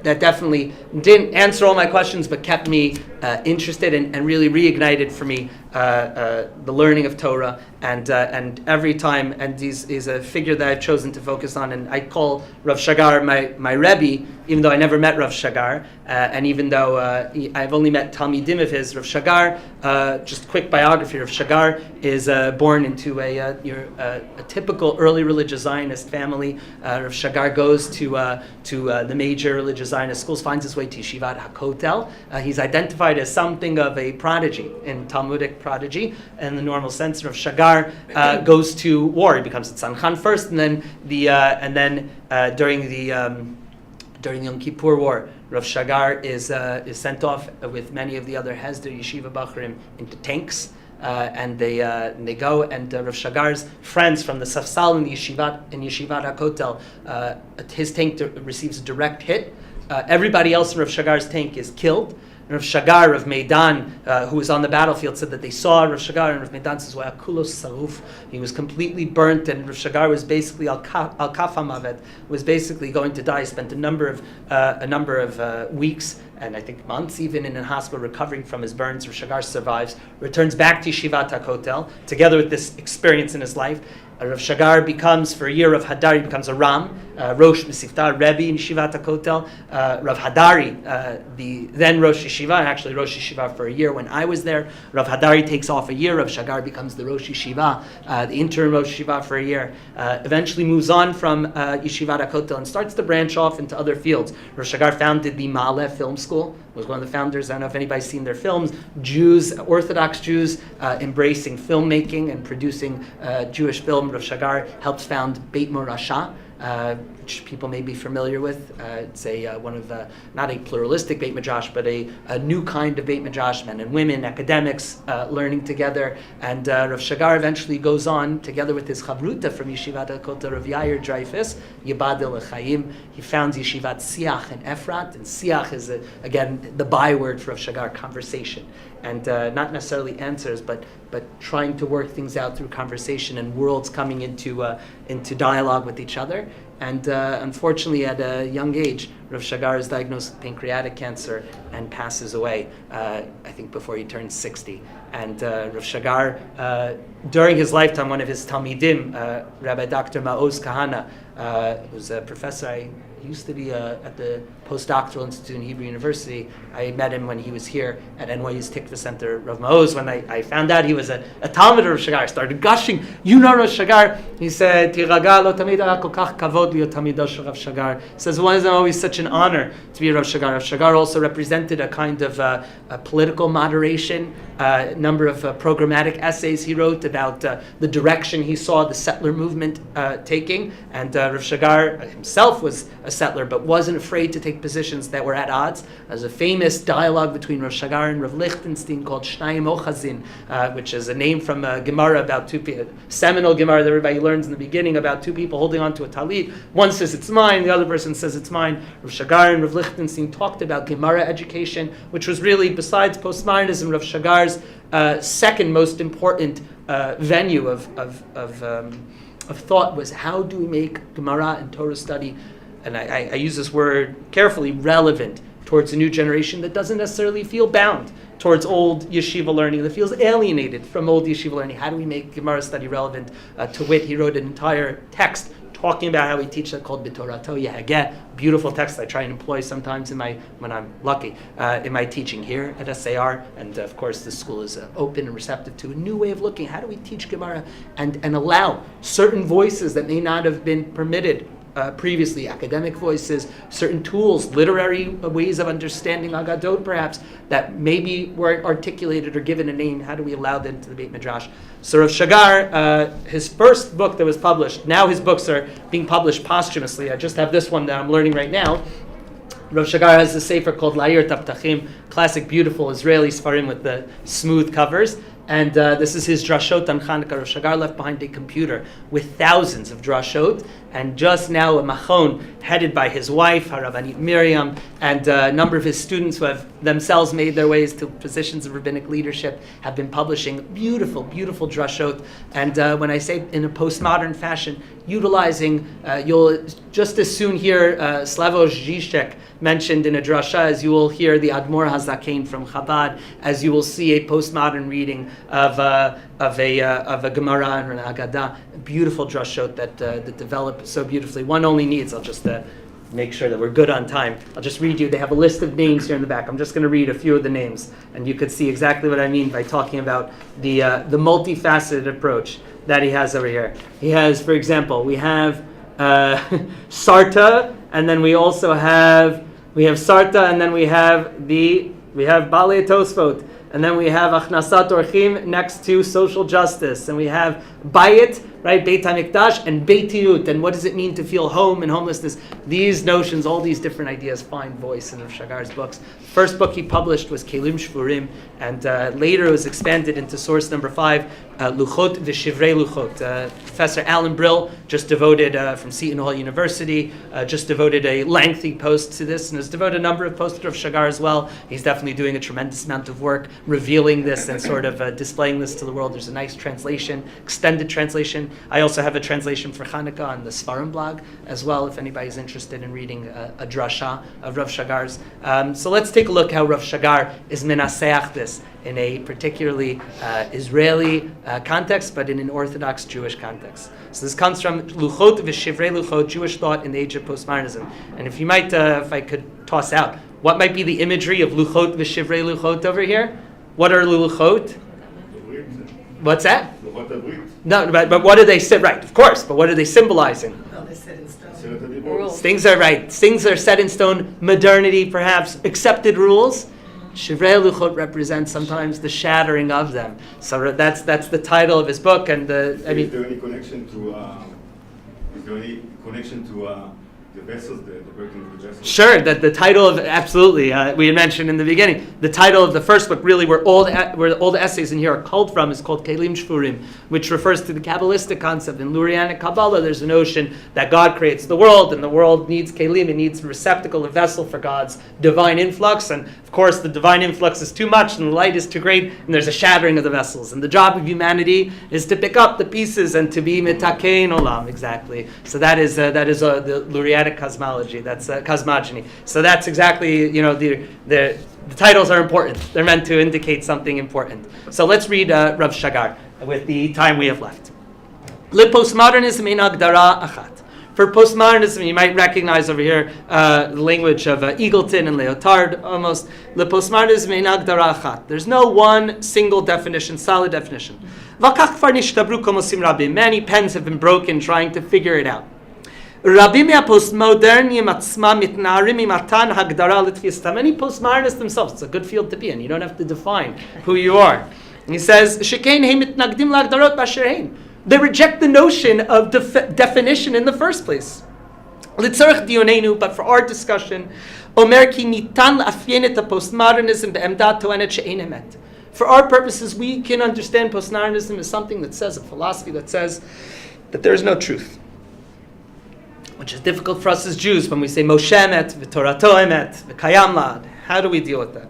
Speaker 1: definitely didn't answer all my questions, but kept me interested and really reignited for me the learning of Torah, and every time, and he's a figure that I've chosen to focus on, and I call Rav Shagar my Rebbe, even though I never met Rav Shagar, and even though I've only met Talmidim of his. Rav Shagar, just quick biography, Rav Shagar is born into a typical early religious Zionist family. Rav Shagar goes to the major religious Zionist schools, finds his way to Yeshivat HaKotel. He's identified as something of a prodigy, in Talmudic prodigy, in the normal sense. Rav Shagar goes to war. He becomes a tzanchen first, and then during the Yom Kippur War, Rav Shagar is sent off with many of the other Hesder Yeshiva Bachrim into tanks, and they go, and Rav Shagar's friends from the Safsal in Yeshivat HaKotel, his tank receives a direct hit. Everybody else in Rav Shagar's tank is killed. Rav Shagar, Rav Meidan, who was on the battlefield, said that they saw Rav Shagar, and Rav Meidan says, "Well, kulos saruf." He was completely burnt, and Rav Shagar was basically al kafamavet, was basically going to die. He spent a number of weeks, and I think months even, in a hospital recovering from his burns. Rav Shagar survives, returns back to Yeshivat HaKotel, together with this experience in his life. Rav Shagar becomes, for a year, Rav Hadari becomes a Ram, Rosh Mesivta, Rebbe in Yeshivat HaKotel. Rav Hadari, the then Rosh Yeshiva, actually Rosh Yeshiva for a year when I was there. Rav Hadari takes off a year. Rav Shagar becomes the Rosh Yeshiva, the interim Rosh Yeshiva for a year. Eventually moves on from Yeshivat HaKotel and starts to branch off into other fields. Rav Shagar founded the Ma'aleh Film School, was one of the founders. I don't know if anybody's seen their films. Jews, Orthodox Jews, embracing filmmaking and producing Jewish film. Rav Shagar helps found Beit Morasha, which people may be familiar with. It's one of not a pluralistic Beit Midrash, but a new kind of Beit Midrash, men and women, academics learning together. And Rav Shagar eventually goes on, together with his chavruta from Yeshivat HaKotel, Rav Yair Dreyfus, Yibadel L'chaim. He founds Yeshivat Siach in Efrat, and Siach is again the byword for Rav Shagar, conversation. and not necessarily answers, but trying to work things out through conversation and worlds coming into dialogue with each other. And unfortunately, at a young age, Rav Shagar is diagnosed with pancreatic cancer and passes away, I think before he turns 60. And Rav Shagar, during his lifetime, one of his Talmidim, Rabbi Dr. Maoz Kahana, who's a professor, he used to be at the Postdoctoral Institute in Hebrew University. I met him when he was here at NYU's Tikva Center. Rav Maoz, when I found out he was a Talmud of Rav Shagar, I started gushing. You know Rav Shagar? He said, "Tiraga lo tamid ha kol kach kavod liot tamido shel Rav Shagar." He says, "Why is it always such an honor to be Rav Shagar?" Rav Shagar also represented a kind of a political moderation, a number of programmatic essays he wrote about the direction he saw the settler movement taking. And Rav Shagar himself was a settler, but wasn't afraid to take positions that were at odds. There's a famous dialogue between Rav Shagar and Rav Lichtenstein called Shnayim Ochazin, which is a name from a Gemara about two people, seminal Gemara that everybody learns in the beginning about two people holding on to a talit. One says it's mine, the other person says it's mine. Rav Shagar and Rav Lichtenstein talked about Gemara education, which was really, besides postmodernism, Rav Shagar's second most important venue of thought was how do we make Gemara and Torah study, and I use this word carefully, relevant towards a new generation that doesn't necessarily feel bound towards old yeshiva learning, that feels alienated from old yeshiva learning. How do we make Gemara study relevant? To wit, he wrote an entire text talking about how we teach that called B'Torato Yehageh, beautiful text I try and employ sometimes when I'm lucky, in my teaching here at SAR. And of course, the school is open and receptive to a new way of looking. How do we teach Gemara and allow certain voices that may not have been permitted previously, academic voices, certain tools, literary ways of understanding Agadot perhaps, that maybe weren't articulated or given a name. How do we allow them to the Beit Midrash? So Rav Shagar, his first book that was published, now his books are being published posthumously. I just have this one that I'm learning right now. Rav Shagar has a sefer called La'ir Taptachim, classic, beautiful Israeli Sfarim with the smooth covers. And this is his drashot on Chanukah. Rav Shagar left behind a computer with thousands of drashot, and just now a machon headed by his wife, Haravanit Miriam, and a number of his students who have themselves made their ways to positions of rabbinic leadership have been publishing beautiful, beautiful drashot. And when I say in a postmodern fashion, utilizing, you'll just as soon hear Slavoj Žižek mentioned in a drasha as you will hear the Admor HaZaken from Chabad, as you will see a postmodern reading of a Gemara or an Agadah, beautiful drashot that develop so beautifully. One only needs, I'll just make sure that we're good on time. I'll just read you, they have a list of names here in the back. I'm just going to read a few of the names, and you could see exactly what I mean by talking about the multifaceted approach that he has over here. He has, for example, we have Sarta, and then we also have Sarta, and then we have Balei Tosfot, and then we have Achnasat Orchim next to social justice, and we have Bayit, right, Beit HaMikdash, and Beitiyut, and what does it mean to feel home and homelessness? These notions, all these different ideas find voice in Rav Shagar's books. First book he published was Kelim Shvurim, and later it was expanded into source number 5, Luchot V'Shivrei Luchot. Professor Alan Brill just devoted, from Seton Hall University, just devoted a lengthy post to this, and has devoted a number of posts to Rav Shagar as well. He's definitely doing a tremendous amount of work revealing this and sort of displaying this to the world. There's a nice translation, extended translation. I also have a translation for Chanukah on the Sfarim blog as well, if anybody's interested in reading a drasha of Rav Shagar's. So let's take a look how Rav Shagar is menaseach this in a particularly Israeli context, but in an Orthodox Jewish context. So this comes from Luchot V'Shivrei Luchot, Jewish thought in the age of postmodernism. And if you might, if I could toss out, what might be the imagery of Luchot V'Shivrei Luchot over here? What are Luchot? What's that? No, but what do they say? Right, of course. But what are they symbolizing?
Speaker 3: No, they set in stone.
Speaker 2: Rules.
Speaker 1: Things are right. Things are set in stone. Modernity, perhaps accepted rules. Shivrei Luchot represents sometimes the shattering of them. So that's the title of his book. And
Speaker 6: Is there any connection to the vessels, the breaking of the vessels.
Speaker 1: Sure, that the title of, absolutely, we had mentioned in the beginning, the title of the first book, really where all the essays in here are culled from, is called Kelim Shvurim, which refers to the Kabbalistic concept. In Lurianic Kabbalah, there's a notion that God creates the world, and the world needs Kelim, it needs a receptacle, a vessel for God's divine influx, and of course the divine influx is too much, and the light is too great, and there's a shattering of the vessels. And the job of humanity is to pick up the pieces and to be mitakein olam, exactly. So that is the Lurianic cosmology. That's cosmogony. So that's exactly, the titles are important. They're meant to indicate something important. So let's read Rav Shagar with the time we have left. Postmodernism ein agdara achat. For postmodernism, you might recognize over here the language of Eagleton and Lyotard almost. Postmodernism ein agdara achat. There's no one single definition, solid definition. Many pens have been broken trying to figure it out. Many postmodernists themselves, it's a good field to be in. You don't have to define who you are. And he says, they reject the notion of definition in the first place. But for our discussion, for our purposes, we can understand postmodernism as something that says, a philosophy that says that there is no truth. Which is difficult for us as Jews when we say Moshe emet, v'torato emet, v'kayam lad. How do we deal with that?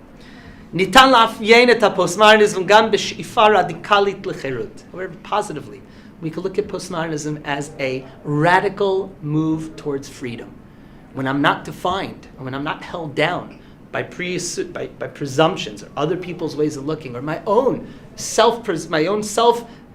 Speaker 1: Nitan la'afyein et postmodernism gam b'shifa radikalit l'cherut. However, positively, we could look at postmodernism as a radical move towards freedom. When I'm not defined, and when I'm not held down by presumptions or other people's ways of looking, or my own self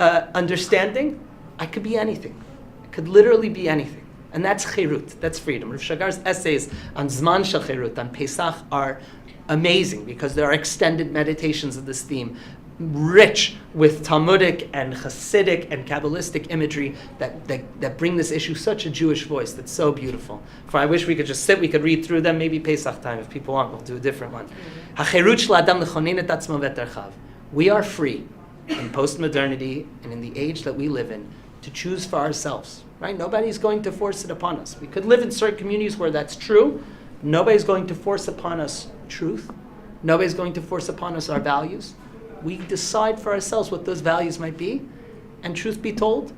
Speaker 1: understanding, I could be anything. I could literally be anything. And that's cherut, that's freedom. Rav Shagar's essays on Zman Shel Cherut, on Pesach, are amazing because there are extended meditations of this theme, rich with Talmudic and Hasidic and Kabbalistic imagery that bring this issue such a Jewish voice that's so beautiful. For I wish we could just sit, we could read through them, maybe Pesach time. If people want, we'll do a different one. We are free in post-modernity and in the age that we live in to choose for ourselves. Right? Nobody's going to force it upon us. We could live in certain communities where that's true. Nobody's going to force upon us truth. Nobody's going to force upon us our values. We decide for ourselves what those values might be. And truth be told,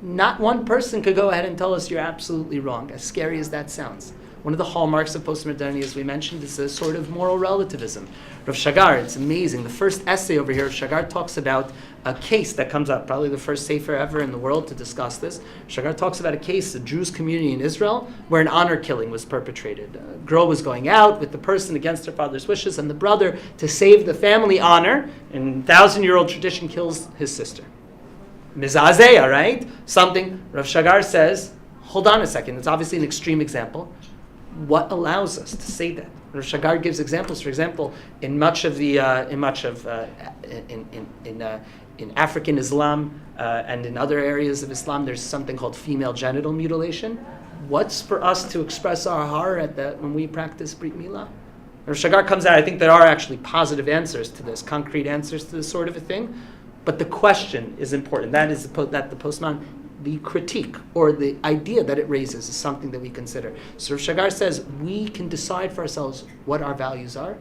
Speaker 1: not one person could go ahead and tell us you're absolutely wrong, as scary as that sounds. One of the hallmarks of postmodernity, as we mentioned, is a sort of moral relativism. Rav Shagar, it's amazing. The first essay over here, Rav Shagar talks about a case that comes up, probably the first sefer ever in the world to discuss this. Shagar talks about a case, a Jewish community in Israel, where an honor killing was perpetrated. A girl was going out with the person against her father's wishes, and the brother, to save the family honor, in 1,000-year-old tradition, kills his sister. Mizazeh, right? Something, Rav Shagar says, hold on a second, it's obviously an extreme example. What allows us to say that? Rav Shagar gives examples. For example, in African Islam and in other areas of Islam, there's something called female genital mutilation. What's for us to express our horror at that when we practice Brit Milah? Rav Shagar comes out. I think there are actually positive answers to this, concrete answers to this sort of a thing. But the question is important. That is that the postman. The critique or the idea that it raises is something that we consider. So Rav Shagar says we can decide for ourselves what our values are,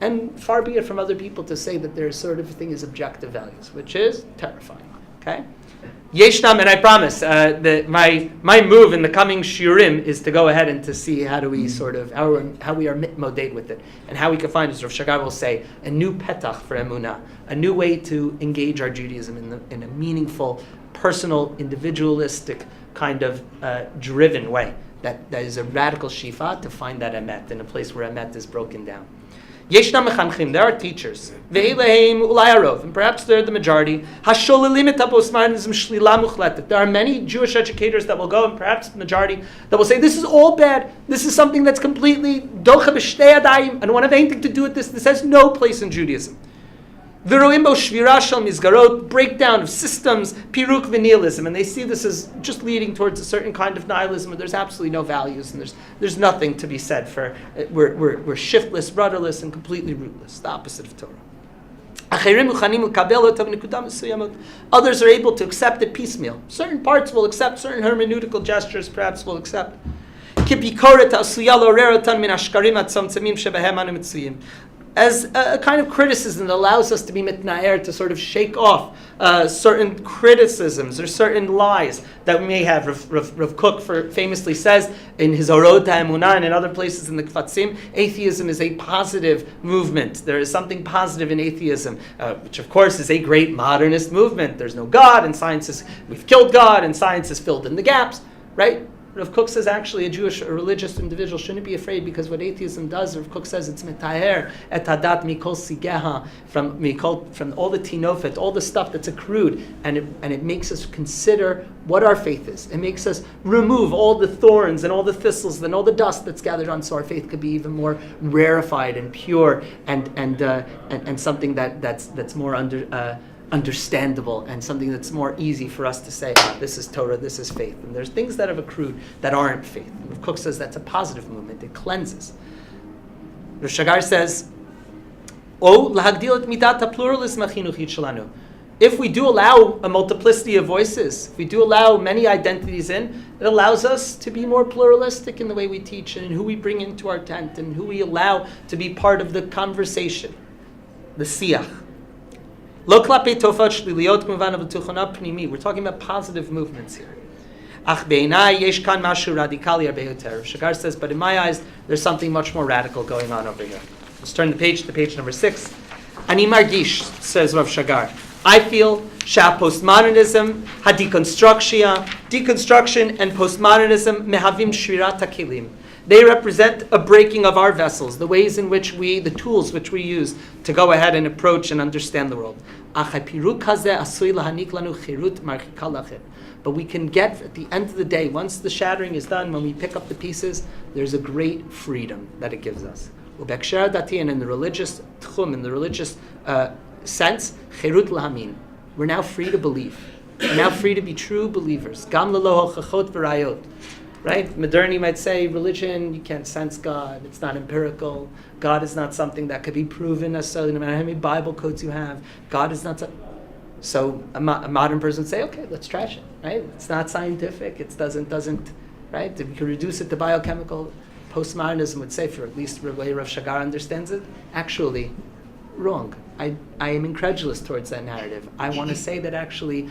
Speaker 1: and far be it from other people to say that there's sort of a thing as objective values, which is terrifying. Okay? Yeshnam, and I promise that my move in the coming shiurim is to go ahead and to see how do we sort of how we are mitmoded with it, and how we can find, as Rav Shagar will say, a new petach for emunah, a new way to engage our Judaism in a meaningful, personal, individualistic, kind of driven way. That is a radical shifa to find that emet in a place where emet is broken down. Yeshna mechanchim, there are teachers, ve'eleim ulay harov, and perhaps they're the majority. Hasholilim et postmodernism shlila muchletet. There are many Jewish educators that will go, and perhaps the majority that will say this is all bad. This is something that's completely docha b'shtei adayim. I don't want to have anything to do with this. This has no place in Judaism. V'roim bo shvira shel mizgarot, breakdown of systems, piruk v'nihilism, and they see this as just leading towards a certain kind of nihilism where there's absolutely no values and there's nothing to be said for we're shiftless, rudderless, and completely rootless, the opposite of Torah. Others are able to accept it piecemeal. Certain parts will accept, certain hermeneutical gestures perhaps will accept. As a kind of criticism that allows us to be mitnaer, to sort of shake off certain criticisms or certain lies that we may have. Rav Kook famously says in his Orot HaEmunah and in other places in the Kvatzim, atheism is a positive movement. There is something positive in atheism, which of course is a great modernist movement. There's no God, and we've killed God, and science has filled in the gaps, right? Rav Kook says actually a religious individual shouldn't be afraid, because what atheism does, Rav Kook says, it's metaher et hadat mikol sigeha, from all the tinofet, all the stuff that's accrued, and it makes us consider what our faith is. It makes us remove all the thorns and all the thistles and all the dust that's gathered on, so our faith could be even more rarefied and pure and something that's more understandable, and something that's more easy for us to say, this is Torah, this is faith. And there's things that have accrued that aren't faith. Rav Kook says that's a positive movement. It cleanses. Rav Shagar says, if we do allow a multiplicity of voices, if we do allow many identities in, it allows us to be more pluralistic in the way we teach and who we bring into our tent and who we allow to be part of the conversation, the siach. We're talking about positive movements here. Shagar says, but in my eyes, there's something much more radical going on over here. Let's turn the page to page number 6. Ani margish, says Rav Shagar, I feel postmodernism, deconstruction and postmodernism mehavim shvirat hakelim. They represent a breaking of our vessels, the ways in which the tools which we use to go ahead and approach and understand the world. But we can get, at the end of the day, once the shattering is done, when we pick up the pieces, there's a great freedom that it gives us. And in the religious tchum, in the religious sense, chirut lahamin. We're now free to believe. We're now free to be true believers. Gam lelo hochachot v'rayot. Right? Modernity might say religion, you can't sense God, it's not empirical. God is not something that could be proven necessarily, no matter how many Bible codes you have. God is not so a modern person would say, okay, let's trash it, right? It's not scientific, it doesn't, right? If you can reduce it to biochemical, postmodernism would say, for at least the way Rav Shagar understands it, actually, wrong. I am incredulous towards that narrative. I want to say that actually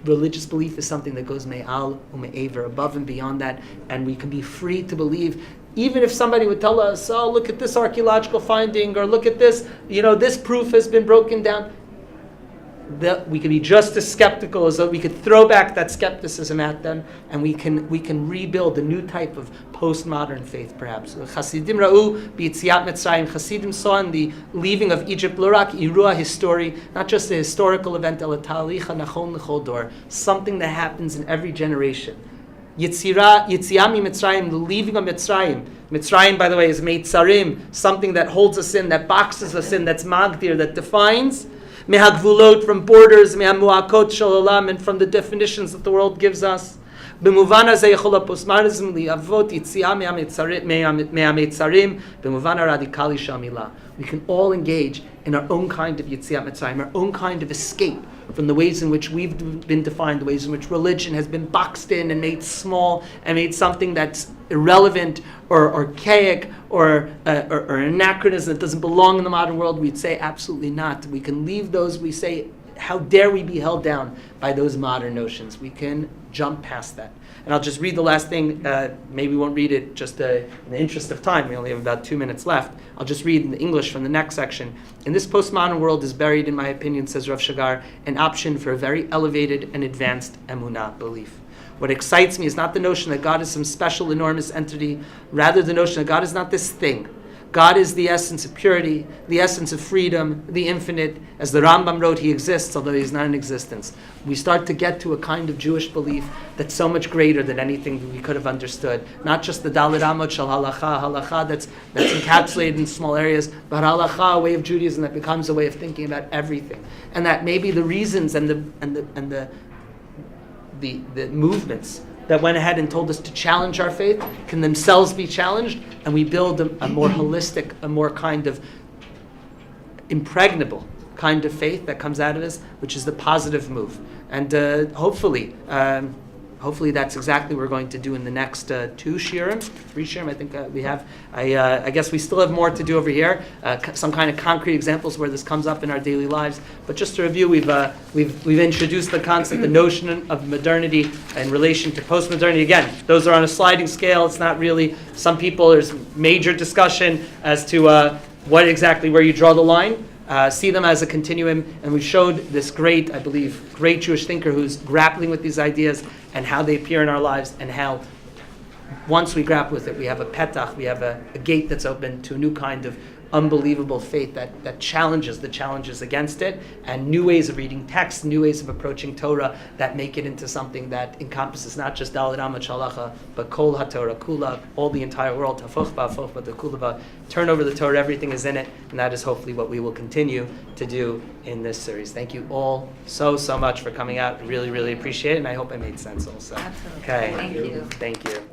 Speaker 1: religious belief is something that goes me'al u'me'aver, above and beyond that, and we can be free to believe. Even if somebody would tell us, oh, look at this archaeological finding, or look at this, this proof has been broken down, that we can be just as skeptical as though we could throw back that skepticism at them, and we can rebuild a new type of postmodern faith, perhaps. Chasidim ra'u b'yitziat Mitzrayim. Chasidim saw in the leaving of Egypt, l'rak irua history, not just a historical event, el ta'alicha nachon l'chol dor, something that happens in every generation. Yitziah Mitzrayim, the leaving of Mitzrayim. Mitzrayim, by the way, is meitzarim, something that holds us in, that boxes us in, that's magdir, that defines. Mehagvulot, from borders, mehamuakot shalolam, and from the definitions that the world gives us. B'muvan hazeh yechol postmodernism liavot yitziah mehametzarim b'muvan haradikali shamilah. We can all engage in our own kind of yitziat mitzrayim, our own kind of escape from the ways in which we've been defined, the ways in which religion has been boxed in and made small and made something that's irrelevant or archaic or anachronism that doesn't belong in the modern world. We'd say absolutely not. We can leave those. We say, how dare we be held down by those modern notions? We can jump past that. And I'll just read the last thing. Maybe we won't read it just in the interest of time. We only have about 2 minutes left. I'll just read in the English from the next section. In this postmodern world is buried, in my opinion, says Rav Shagar, an option for a very elevated and advanced emunah, belief. What excites me is not the notion that God is some special, enormous entity, rather the notion that God is not this thing. God is the essence of purity, the essence of freedom, the infinite. As the Rambam wrote, he exists, although he's not in existence. We start to get to a kind of Jewish belief that's so much greater than anything that we could have understood. Not just the Dalit Amot Shal halacha that's encapsulated in small areas, but halacha, a way of Judaism that becomes a way of thinking about everything. And that maybe the reasons and the movements that went ahead and told us to challenge our faith can themselves be challenged, and we build a more holistic, a more kind of impregnable kind of faith that comes out of this, which is the positive move. And hopefully hopefully that's exactly what we're going to do in the next 2 shiurim, 3 shiurim. I think we have. I guess we still have more to do over here. Some kind of concrete examples where this comes up in our daily lives. But just to review, we've introduced the concept, the notion of modernity in relation to postmodernity. Again, those are on a sliding scale. It's not really. Some people, there's major discussion as to where you draw the line. See them as a continuum, and we showed this great Jewish thinker who's grappling with these ideas and how they appear in our lives, and how once we grapple with it, we have a petach, we have a gate that's open to a new kind of unbelievable faith that challenges the challenges against it, and new ways of reading text, new ways of approaching Torah that make it into something that encompasses not just Daled Amud Shalacha, but Kol HaTorah Kula, all the entire world, Hafoch Ba the Kulava, turn over the Torah, everything is in it, and that is hopefully what we will continue to do in this series. Thank you all so much for coming out. Really, really appreciate it, and I hope I made sense also.
Speaker 5: Absolutely.
Speaker 1: Okay.
Speaker 5: Thank you.
Speaker 1: Thank you.